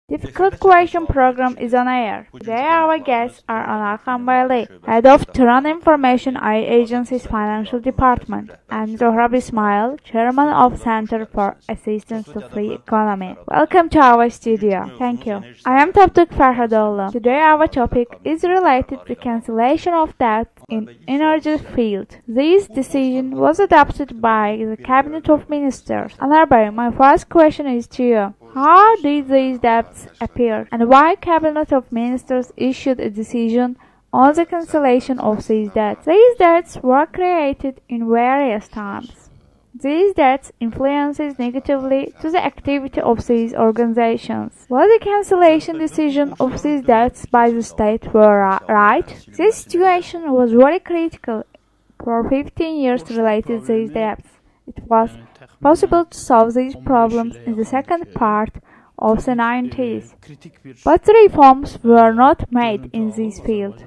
Difficult Question program is on air. Today our guests are Anar Khanbeyli, Head of Tehran Information Agency's Financial Department, and Zohrab Ismayil, Chairman of Center for Assistance to Free Economy. Welcome to our studio. Thank you. I am Taptuk Farhadoğlu. Today our topic is related to cancellation of debt in energy field. This decision was adopted by the Cabinet of Ministers. Anar Bey, my first question is to you. How did these debts appear, and why Cabinet of Ministers issued a decision on the cancellation of these debts? These debts were created in various times. These debts influences negatively to the activity of these organizations. Was the cancellation decision of these debts by the state were right? This situation was very critical for 15 years related to these debts. It was possible to solve these problems in the second part of the 90s, but the reforms were not made in this field.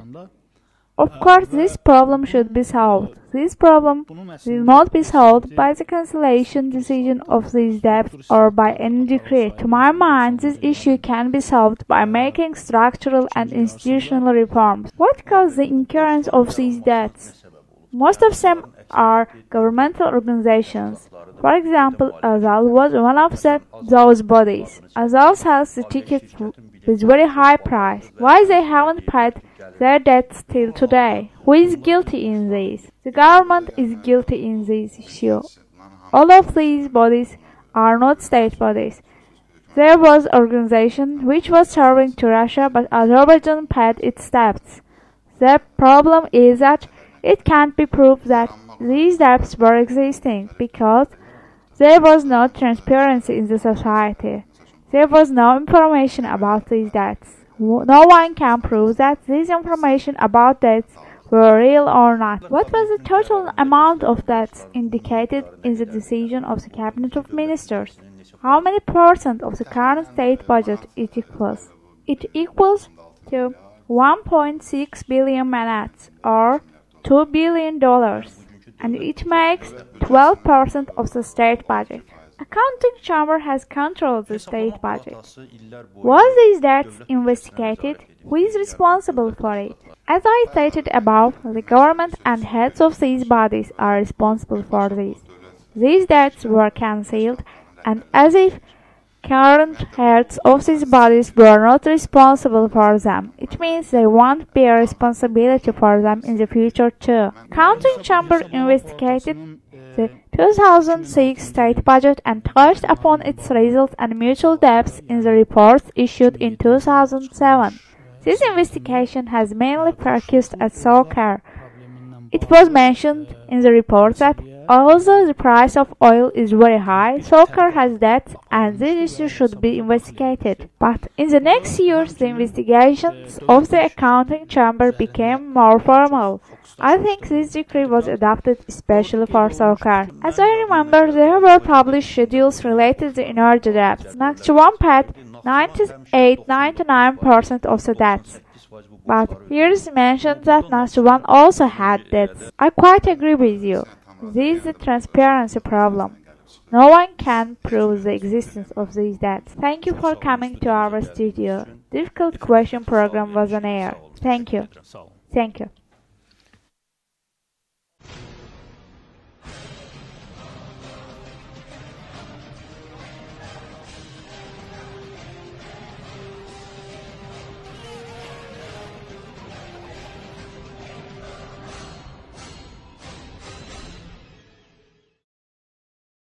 Of course, this problem should be solved. This problem will not be solved by the cancellation decision of these debts or by any decree. To my mind, this issue can be solved by making structural and institutional reforms. What caused the incurrence of these debts? Most of them are governmental organizations. For example, Azal was one of those bodies. Azal sells the tickets with very high price. Why they haven't paid their debts till today? Who is guilty in this? The government is guilty in this issue. All of these bodies are not state bodies. There was an organization which was serving to Russia, but Azerbaijan paid its debts. The problem is that it can't be proved that these debts were existing because there was no transparency in the society. There was no information about these debts. No one can prove that this information about debts were real or not. What was the total amount of debts indicated in the decision of the Cabinet of Ministers? How many % of the current state budget it equals? It equals to 1.6 billion manats or $2 billion, and it makes 12% of the state budget. Accounting Chamber has controlled the state budget. Was these debts investigated? Who is responsible for it? As I stated above, the government and heads of these bodies are responsible for this. These debts were cancelled, and as if current heads of these bodies were not responsible for them, it means they won't bear responsibility for them in the future too. Accounting Chamber investigated the 2006 state budget and touched upon its results and mutual debts in the reports issued in 2007. This investigation has mainly focused at soccer. It was mentioned in the report that although the price of oil is very high, soccer has debts and this issue should be investigated. But in the next years, the investigations of the accounting chamber became more formal. I think this decree was adopted especially for soccer. As I remember, there were published schedules related to energy debts. Nakhchivan paid 98–99% of the debts. But here is mentioned that Nakhchivan also had debts. I quite agree with you. This is a transparency problem. No one can prove the existence of these debts. Thank you for coming to our studio. Difficult Question program was on air. Thank you. Thank you.